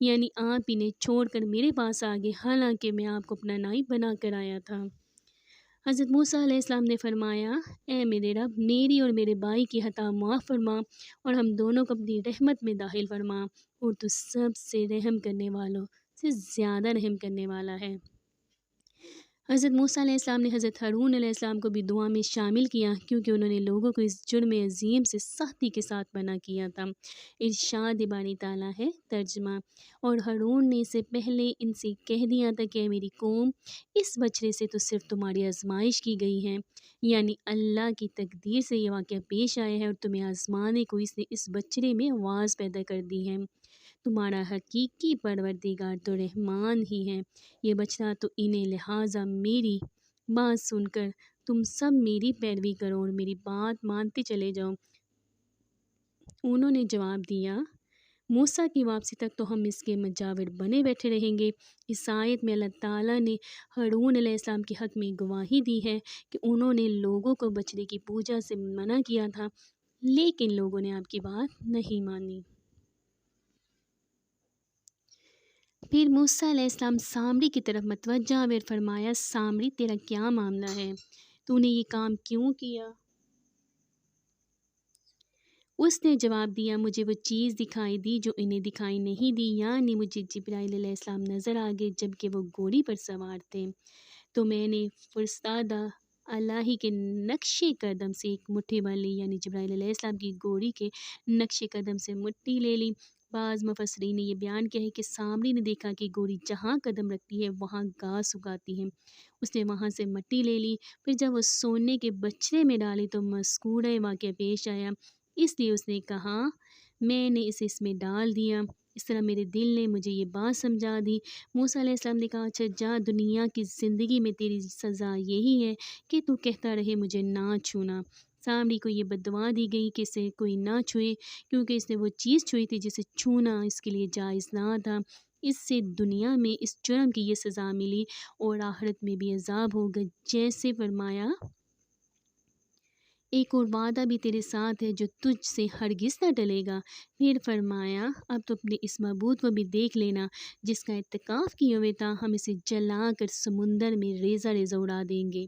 یعنی آپ انہیں چھوڑ کر میرے پاس آ گئے، حالانکہ میں آپ کو اپنا نائب بنا کر آیا تھا۔ حضرت موسیٰ علیہ السلام نے فرمایا، اے میرے رب، میری اور میرے بھائی کی خطا معاف فرما اور ہم دونوں کو اپنی رحمت میں داخل فرما، اور تو سب سے رحم کرنے والوں سے زیادہ رحم کرنے والا ہے۔ حضرت موسیٰ علیہ السلام نے حضرت ہارون علیہ السلام کو بھی دعا میں شامل کیا، کیونکہ انہوں نے لوگوں کو اس جرم عظیم سے سختی کے ساتھ منع کیا تھا۔ ارشاد باری تعالیٰ ہے، ترجمہ: اور ہارون نے اس سے پہلے ان سے کہہ دیا تھا کہ اے میری قوم، اس بچڑے سے تو صرف تمہاری آزمائش کی گئی ہے، یعنی اللہ کی تقدیر سے یہ واقعہ پیش آیا ہے اور تمہیں آزمانے کو اس نے اس بچڑے میں آواز پیدا کر دی ہے۔ تمہارا حقیقی پروردگار تو رحمان ہی ہے۔ یہ بچڑا تو انہیں، لہٰذا میری بات سن کر تم سب میری پیروی کرو اور میری بات مانتے چلے جاؤ۔ انہوں نے جواب دیا، موسیٰ کی واپسی تک تو ہم اس کے مجاور بنے بیٹھے رہیں گے۔ اس آیت میں اللہ تعالیٰ نے ہارون علیہ السلام کے حق میں گواہی دی ہے کہ انہوں نے لوگوں کو بچڑے کی پوجا سے منع کیا تھا، لیکن لوگوں نے آپ کی بات نہیں مانی۔ پھر موسیٰ علیہ السلام سامری کی طرف متوجہ ہوئے اور فرمایا، سامری، تیرا کیا معاملہ ہے؟ تو نے یہ کام کیوں کیا؟ اس نے جواب دیا، مجھے وہ چیز دکھائی دی جو انہیں دکھائی نہیں دی، یعنی مجھے جبرائیل علیہ السلام نظر آ گئے جبکہ وہ گھوڑی پر سوار تھے، تو میں نے فرستادہ الہی کے نقش قدم سے ایک مٹھی بھر لی، یعنی جبرائیل علیہ السلام کی گھوڑی کے نقش قدم سے مٹھی لے لی۔ بعض مفسرین نے یہ بیان کیا ہے کہ سامری نے دیکھا کہ گھوڑی جہاں قدم رکھتی ہے وہاں گھاس اگاتی ہے، اس نے وہاں سے مٹی لے لی، پھر جب وہ سونے کے بچڑے میں ڈالی تو مذکورہ واقعہ پیش آیا، اس لیے اس نے کہا، میں نے اسے اس میں ڈال دیا، اس طرح میرے دل نے مجھے یہ بات سمجھا دی۔ موسیٰ علیہ السلام نے کہا، اچھا جا، دنیا کی زندگی میں تیری سزا یہی ہے کہ تو کہتا رہے مجھے نہ چھونا۔ سامری کو یہ بددعا دی گئی کہ اسے کوئی نہ چھوئے، کیونکہ اس نے وہ چیز چھوئی تھی جسے چھونا اس کے لیے جائز نہ تھا۔ اس سے دنیا میں اس جرم کی یہ سزا ملی اور آخرت میں بھی عذاب ہوگا، جیسے فرمایا، ایک اور وعدہ بھی تیرے ساتھ ہے جو تجھ سے ہرگز نہ ٹلے گا۔ پھر فرمایا، اب تو اپنے اس معبود کو بھی دیکھ لینا جس کا اعتکاف کیے ہوئے تھا، ہم اسے جلا کر سمندر میں ریزہ ریزہ اڑا دیں گے۔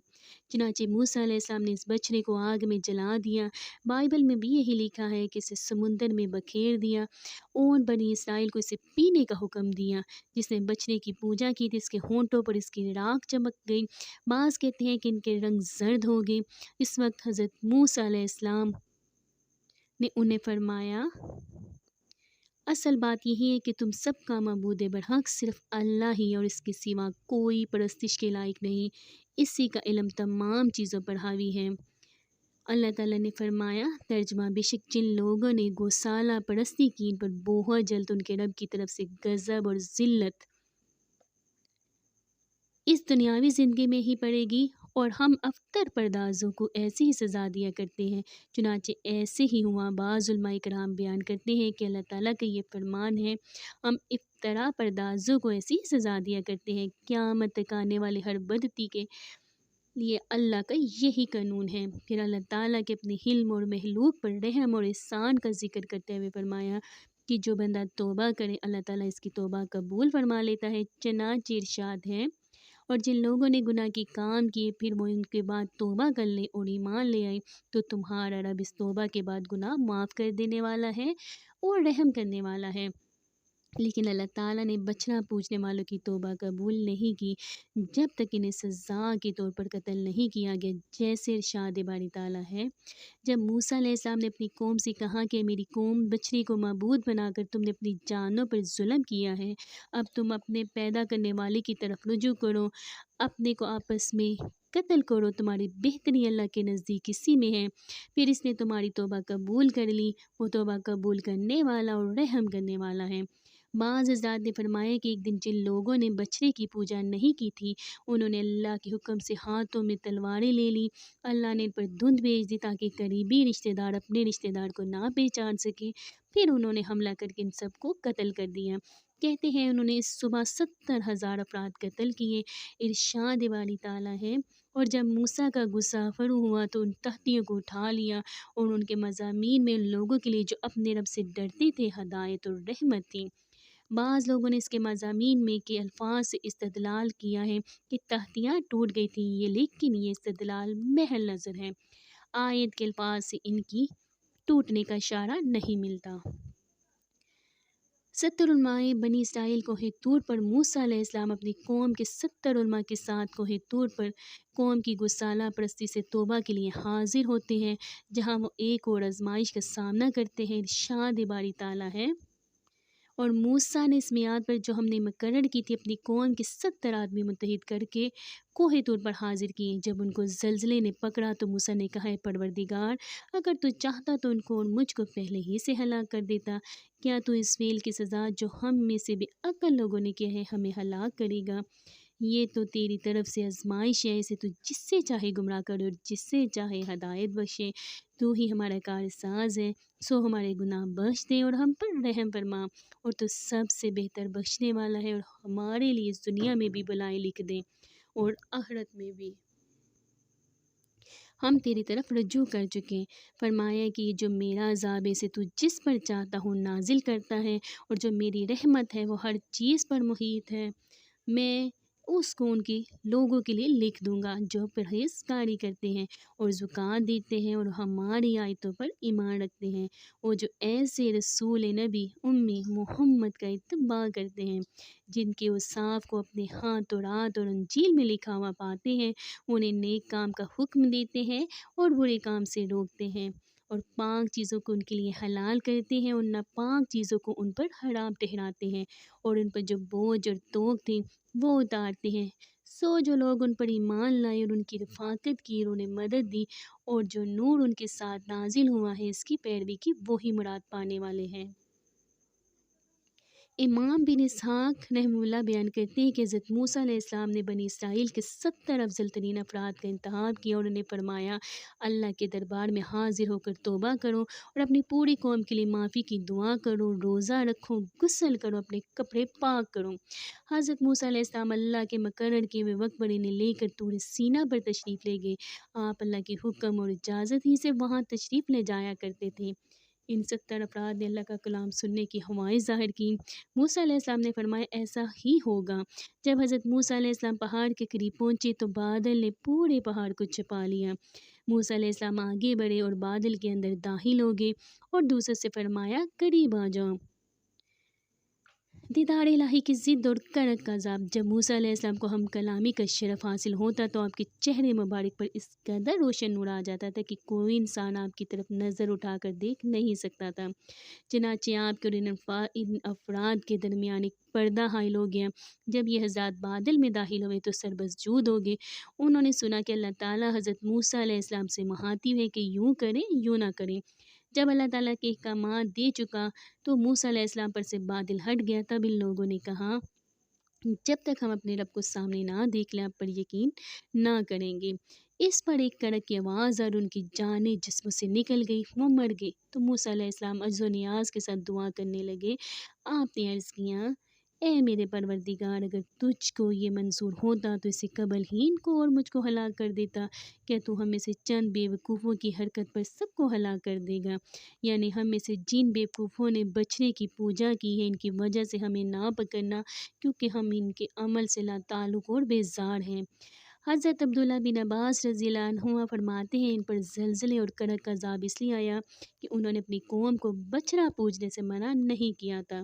چنانچہ موسیٰ علیہ السلام نے اس بچڑے کو آگ میں جلا دیا۔ بائبل میں بھی یہی لکھا ہے کہ اسے سمندر میں بکھیر دیا اور بنی اسرائیل کو اسے پینے کا حکم دیا۔ جس نے بچڑے کی پوجا کی تھی، اس کے ہونٹوں پر اس کی راکھ چمک گئی۔ بعض کہتے ہیں کہ ان کے رنگ زرد ہو گئے۔ اس وقت حضرت موسیٰ علیہ السلام نے انہیں فرمایا، اصل بات یہی ہے کہ تم سب کا معبود برحق صرف اللہ ہی اور اس کے سوا کوئی پرستش کے لائق نہیں، اسی کا علم تمام چیزوں پر حاوی ہے۔ اللہ تعالیٰ نے فرمایا، ترجمہ: بے شک جن لوگوں نے گوسالہ پرستی کی، ان پر بہت جلد ان کے رب کی طرف سے غضب اور ذلت اس دنیاوی زندگی میں ہی پڑے گی، اور ہم افطر پردازوں کو ایسی ہی سزا دیا کرتے ہیں۔ چنانچہ ایسے ہی ہوا۔ بعض علماء کرام بیان کرتے ہیں کہ اللہ تعالیٰ کا یہ فرمان ہے، ہم افطرا پردازوں کو ایسی ہی سزا دیا کرتے ہیں۔ قیامت تک آنے والے ہر بدعتی کے لیے اللہ کا یہی قانون ہے۔ پھر اللہ تعالیٰ کے اپنے حلم اور مخلوق پر رحم اور احسان کا ذکر کرتے ہوئے فرمایا کہ جو بندہ توبہ کرے اللہ تعالیٰ اس کی توبہ قبول فرما لیتا ہے۔ چنانچہ ارشاد ہے، اور جن لوگوں نے گناہ کی کام کیے پھر وہ ان کے بعد توبہ کر لیں اور ایمان لے آئے تو تمہارا رب اس توبہ کے بعد گناہ معاف کر دینے والا ہے اور رحم کرنے والا ہے۔ لیکن اللہ تعالیٰ نے بچڑا پوجنے والوں کی توبہ قبول نہیں کی جب تک انہیں سزا کے طور پر قتل نہیں کیا گیا، جیسے ارشاد باری تعالیٰ ہے، جب موسیٰ علیہ السلام نے اپنی قوم سے کہا کہ میری قوم، بچڑے کو معبود بنا کر تم نے اپنی جانوں پر ظلم کیا ہے، اب تم اپنے پیدا کرنے والے کی طرف رجوع کرو، اپنے کو آپس میں قتل کرو، تمہاری بہتری اللہ کے نزدیک اسی میں ہے۔ پھر اس نے تمہاری توبہ قبول کر لی، وہ توبہ قبول کرنے والا اور رحم کرنے والا ہے۔ بعض حضرات نے فرمایا کہ ایک دن جن لوگوں نے بچڑے کی پوجا نہیں کی تھی، انہوں نے اللہ کے حکم سے ہاتھوں میں تلواریں لے لی۔ اللہ نے ان پر دھند بھیج دی تاکہ قریبی رشتہ دار اپنے رشتہ دار کو نہ پہچان سکے۔ پھر انہوں نے حملہ کر کے ان سب کو قتل کر دیا۔ کہتے ہیں انہوں نے اس صبح 70,000 افراد قتل کیے۔ ارشاد باری تعالیٰ ہے، اور جب موسیٰ کا غصہ فرو ہوا تو ان تختیوں کو اٹھا لیا اور ان کے مضامین میں ان لوگوں کے لیے جو اپنے رب سے ڈرتے تھے ہدایت اور رحمت تھی۔ بعض لوگوں نے اس کے مضامین میں کے الفاظ سے استدلال کیا ہے کہ تختیاں ٹوٹ گئی تھیں، یہ لیکن یہ استدلال محض نظر ہے، آیت کے الفاظ سے ان کی ٹوٹنے کا اشارہ نہیں ملتا۔ 70 علماء بنی اسرائیل کوہ طور پر موسیٰ علیہ السلام اپنی قوم کے 70 علماء کے ساتھ کوہ طور پر قوم کی گسالہ پرستی سے توبہ کے لیے حاضر ہوتے ہیں، جہاں وہ ایک اور آزمائش کا سامنا کرتے ہیں۔ ارشاد باری تعالیٰ ہے، اور موسیٰ نے اس میعاد پر جو ہم نے مقرر کی تھی اپنی قوم کے 70 آدمی متحد کر کے کوہ طور پر حاضر کیے۔ جب ان کو زلزلے نے پکڑا تو موسیٰ نے کہا، اے پروردگار، اگر تو چاہتا تو ان کو اور مجھ کو پہلے ہی سے ہلاک کر دیتا، کیا تو اس فعل کی سزا جو ہم میں سے بے عقل لوگوں نے کیا ہے ہمیں ہلاک کرے گا؟ یہ تو تیری طرف سے آزمائش ہے، اسے تو جس سے چاہے گمراہ کرے اور جس سے چاہے ہدایت بخشے، تو ہی ہمارا کارساز ہے، سو ہمارے گناہ بخش دے اور ہم پر رحم فرما، اور تو سب سے بہتر بخشنے والا ہے، اور ہمارے لیے اس دنیا میں بھی بلائیں لکھ دے اور آخرت میں بھی۔ ہم تیری طرف رجوع کر چکے۔ فرمایا کہ یہ جو میرا عذاب ہے اسے تو جس پر چاہتا ہوں نازل کرتا ہے، اور جو میری رحمت ہے وہ ہر چیز پر محیط ہے، میں اس کو ان کے لوگوں کے لیے لکھ دوں گا جو پرہیزگاری کرتے ہیں اور زکوٰۃ دیتے ہیں اور ہماری آیتوں پر ایمان رکھتے ہیں، وہ جو ایسے رسول نبی امی محمد کا اتباع کرتے ہیں جن کے اوصاف کو اپنے ہاں تورات اور انجیل میں لکھا ہوا پاتے ہیں، انہیں نیک کام کا حکم دیتے ہیں اور برے کام سے روکتے ہیں، اور پاک چیزوں کو ان کے لیے حلال کرتے ہیں اور ناپاک چیزوں کو ان پر حرام ٹھہراتے ہیں، اور ان پر جو بوجھ اور توق تھی وہ اتارتے ہیں۔ سو جو لوگ ان پر ایمان لائے اور ان کی رفاقت کی اور انہیں مدد دی، اور جو نور ان کے ساتھ نازل ہوا ہے اس کی پیروی کی، وہی مراد پانے والے ہیں۔ امام بن اسحاق رحمہ اللہ بیان کرتے ہیں کہ حضرت موسیٰ علیہ السلام نے بنی اسرائیل کے 70 افضل ترین افراد کا انتخاب کیا اور انہیں فرمایا، اللہ کے دربار میں حاضر ہو کر توبہ کرو اور اپنی پوری قوم کے لیے معافی کی دعا کرو، روزہ رکھو، غسل کرو، اپنے کپڑے پاک کرو۔ حضرت موسیٰ علیہ السلام اللہ کے مقرر کیے ہوئے وقت پر انہیں لے کر طور سینا پر تشریف لے گئے۔ آپ اللہ کے حکم اور اجازت ہی سے وہاں تشریف لے جایا کرتے تھے۔ ان 70 افراد نے اللہ کا کلام سننے کی ہوائیں ظاہر کی۔ موسیٰ علیہ السلام نے فرمایا، ایسا ہی ہوگا۔ جب حضرت موسیٰ علیہ السلام پہاڑ کے قریب پہنچے تو بادل نے پورے پہاڑ کو چھپا لیا۔ موسیٰ علیہ السلام آگے بڑھے اور بادل کے اندر داخل ہو گئے اور دوسرے سے فرمایا، قریب آ جاؤ۔ دیدار الہی کی ضد اور کڑک کا عذاب۔ جب موسیٰ علیہ السلام کو ہم کلامی کا شرف حاصل ہوتا تو آپ کے چہرے مبارک پر اس قدر روشن نور آ جاتا تھا کہ کوئی انسان آپ کی طرف نظر اٹھا کر دیکھ نہیں سکتا تھا۔ چنانچہ آپ کے اور ان افراد کے درمیان ایک پردہ حائل ہو گیا۔ جب یہ حضرات بادل میں داخل ہوئے تو سربسجود ہو گئے۔ انہوں نے سنا کہ اللہ تعالیٰ حضرت موسیٰ علیہ السلام سے مخاطب ہے کہ یوں کریں یوں نہ کریں۔ جب اللہ تعالیٰ کے احکامات دے چکا تو موسیٰ علیہ السلام پر سے بادل ہٹ گیا۔ تب ان لوگوں نے کہا، جب تک ہم اپنے رب کو سامنے نہ دیکھ لیں آپ پر یقین نہ کریں گے۔ اس پر ایک کڑک کی آواز اور ان کی جانیں جسموں سے نکل گئی، وہ مر گئے۔ تو موسیٰ علیہ السلام عجز و نیاز کے ساتھ دعا کرنے لگے۔ آپ نے عرض کیا، اے میرے پروردگار، اگر تجھ کو یہ منظور ہوتا تو اسے قبل ہی ان کو اور مجھ کو ہلاک کر دیتا۔ کیا تو ہم میں سے چند بے وقوفوں کی حرکت پر سب کو ہلاک کر دے گا؟ یعنی ہم میں سے جن بے وقوفوں نے بچنے کی پوجا کی ہے ان کی وجہ سے ہمیں نہ پکڑنا، کیونکہ ہم ان کے عمل سے لا تعلق اور بیزار ہیں۔ حضرت عبداللہ بن عباس رضی اللہ عنہ فرماتے ہیں، ان پر زلزلے اور کڑک کا عذاب اس لیے آیا کہ انہوں نے اپنی قوم کو بچڑا پوجنے سے منع نہیں کیا تھا۔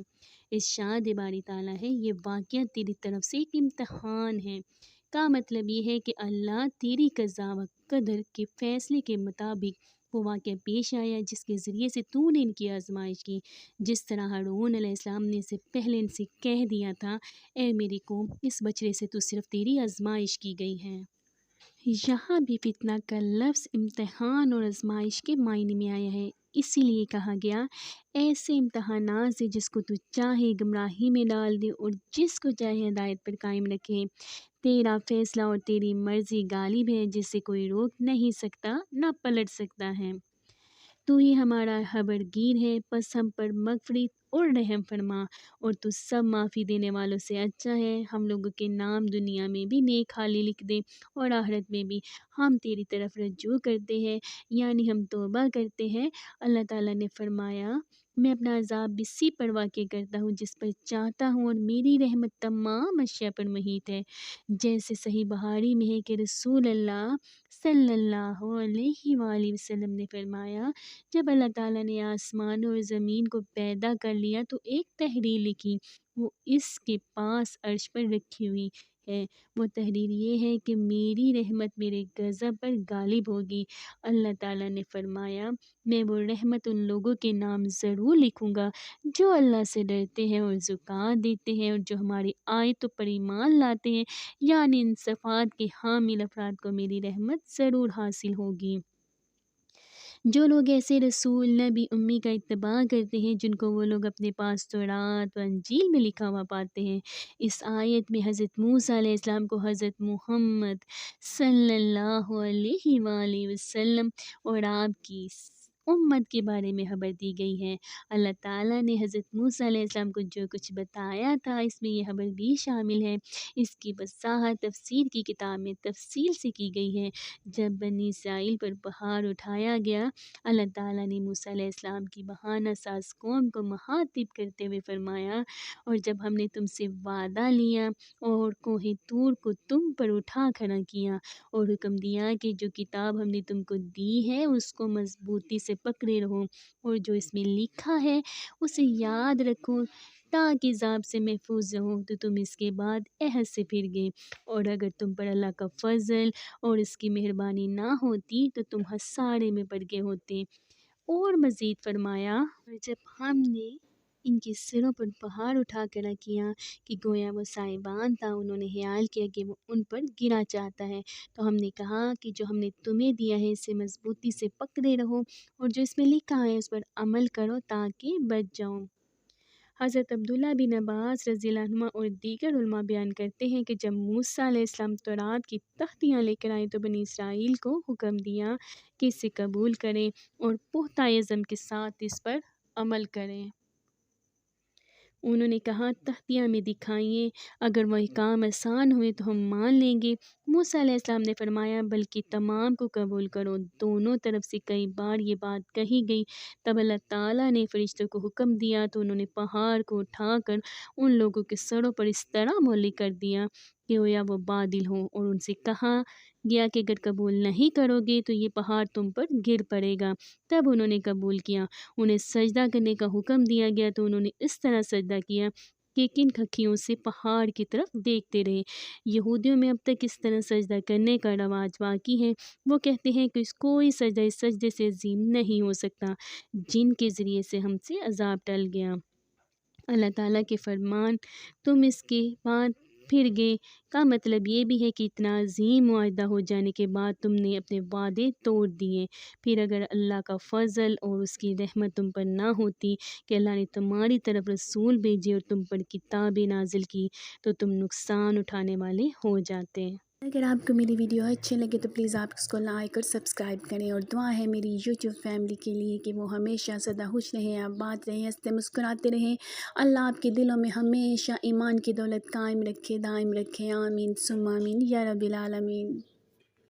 ارشاد باری تعالیٰ ہے، یہ واقعہ تیری طرف سے ایک امتحان ہے۔ کا مطلب یہ ہے کہ اللہ تیری قضا و قدر کے فیصلے کے مطابق وہ واقعہ پیش آیا جس کے ذریعے سے تو نے ان کی آزمائش کی، جس طرح ہارون علیہ السلام نے اسے پہلے ان سے کہہ دیا تھا، اے میری قوم، اس بچڑے سے تو صرف تیری آزمائش کی گئی ہے۔ یہاں بھی فتنہ کا لفظ امتحان اور آزمائش کے معنی میں آیا ہے، اسی لیے کہا گیا، ایسے امتحانات سے جس کو تو چاہے گمراہی میں ڈال دے اور جس کو چاہے ہدایت پر قائم رکھے۔ تیرا فیصلہ اور تیری مرضی غالب ہے، جسے کوئی روک نہیں سکتا نہ پلٹ سکتا ہے۔ تو ہی ہمارا خبرگیر ہے، پس ہم پر مغفرت اور رحم فرما، اور تو سب معافی دینے والوں سے اچھا ہے۔ ہم لوگوں کے نام دنیا میں بھی نیک حالی لکھ دے اور آخرت میں بھی۔ ہم تیری طرف رجوع کرتے ہیں، یعنی ہم توبہ کرتے ہیں۔ اللہ تعالیٰ نے فرمایا، میں اپنا عذاب بھی اسی پر واقع کرتا ہوں جس پر چاہتا ہوں، اور میری رحمت تمام اشیاء پر محیط ہے۔ جیسے صحیح بخاری میں ہے کہ رسول اللہ صلی اللہ علیہ وآلہ وسلم نے فرمایا، جب اللہ تعالیٰ نے آسمانوں اور زمین کو پیدا کر لیا تو ایک تحریر لکھی، وہ اس کے پاس عرش پر رکھی ہوئی ہے۔ وہ تحریر یہ ہے کہ میری رحمت میرے غضب پر غالب ہوگی۔ اللہ تعالیٰ نے فرمایا، میں وہ رحمت ان لوگوں کے نام ضرور لکھوں گا جو اللہ سے ڈرتے ہیں اور زکوٰۃ دیتے ہیں اور جو ہماری آیتوں پر ایمان لاتے ہیں، یعنی ان صفات کے حامل افراد کو میری رحمت ضرور حاصل ہوگی۔ جو لوگ ایسے رسول نبی امی کا اتباع کرتے ہیں جن کو وہ لوگ اپنے پاس تورات و انجیل میں لکھا ہوا پاتے ہیں۔ اس آیت میں حضرت موسیٰ علیہ السلام کو حضرت محمد صلی اللہ علیہ وآلہ وسلم اور آپ کی امت کے بارے میں خبر دی گئی ہے۔ اللہ تعالیٰ نے حضرت موسیٰ علیہ السلام کو جو کچھ بتایا تھا اس میں یہ خبر بھی شامل ہے۔ اس کی وضاحت تفسیر کی کتاب میں تفصیل سے کی گئی ہے۔ جب بنی اسرائیل پر پہاڑ اٹھایا گیا، اللہ تعالیٰ نے موسیٰ علیہ السلام کی بہانہ ساز قوم کو مخاطب کرتے ہوئے فرمایا، اور جب ہم نے تم سے وعدہ لیا اور کوہ طور کو تم پر اٹھا کھڑا کیا اور حکم دیا کہ جو کتاب ہم نے تم کو دی ہے اس کو مضبوطی سے پکڑے رہو اور جو اس میں لکھا ہے اسے یاد رکھو تاکہ عذاب سے محفوظ رہو، تو تم اس کے بعد عہد سے پھر گئے، اور اگر تم پر اللہ کا فضل اور اس کی مہربانی نہ ہوتی تو تم خسارے میں پڑ گئے ہوتے۔ اور مزید فرمایا، اور جب ہم نے ان کے سروں پر پہاڑ اٹھا کر کیا کہ گویا وہ سائبان تھا، انہوں نے خیال کیا کہ وہ ان پر گرا چاہتا ہے، تو ہم نے کہا کہ جو ہم نے تمہیں دیا ہے اسے مضبوطی سے پکڑے رہو اور جو اس میں لکھا ہے اس پر عمل کرو تاکہ بچ جاؤ۔ حضرت عبداللہ بن عباس رضی اللہ عنہ اور دیگر علماء بیان کرتے ہیں کہ جب موسیٰ علیہ السلام تورات کی تختیاں لے کر آئے تو بنی اسرائیل کو حکم دیا کہ اسے قبول کریں اور پختہ عزم کے ساتھ اس پر عمل کریں۔ انہوں نے کہا، تختیاں میں دکھائیے، اگر وہ احکام آسان ہوئے تو ہم مان لیں گے۔ موسیٰ علیہ السلام نے فرمایا، بلکہ تمام کو قبول کرو۔ دونوں طرف سے کئی بار یہ بات کہی گئی۔ تب اللہ تعالیٰ نے فرشتوں کو حکم دیا تو انہوں نے پہاڑ کو اٹھا کر ان لوگوں کے سروں پر اس طرح مہلک کر دیا کہ گویا وہ بادل ہوں، اور ان سے کہا گیا کہ اگر قبول نہیں کرو گے تو یہ پہاڑ تم پر گر پڑے گا۔ تب انہوں نے قبول کیا، انہیں سجدہ کرنے کا حکم دیا گیا تو انہوں نے اس طرح سجدہ کیا کہ کن کھکیوں سے پہاڑ کی طرف دیکھتے رہے۔ یہودیوں میں اب تک اس طرح سجدہ کرنے کا رواج باقی ہے۔ وہ کہتے ہیں کہ کوئی سجدہ اس سجدے سے عظیم نہیں ہو سکتا جن کے ذریعے سے ہم سے عذاب ٹل گیا۔ اللہ تعالیٰ کے فرمان، تم اس کے بعد پھر گئے کا مطلب یہ بھی ہے کہ اتنا عظیم معاہدہ ہو جانے کے بعد تم نے اپنے وعدے توڑ دیے۔ پھر اگر اللہ کا فضل اور اس کی رحمت تم پر نہ ہوتی کہ اللہ نے تمہاری طرف رسول بھیجے اور تم پر کتابیں نازل کی تو تم نقصان اٹھانے والے ہو جاتے۔ اگر آپ کو میری ویڈیو اچھے لگے تو پلیز آپ اس کو لائک اور سبسکرائب کریں، اور دعا ہے میری یوٹیوب فیملی کے لیے کہ وہ ہمیشہ سدا خوش رہیں، آباد رہیں، ہنستے مسکراتے رہیں۔ اللہ آپ کے دلوں میں ہمیشہ ایمان کی دولت قائم رکھے، دائم رکھے، آمین ثم آمین یا رب العالمین۔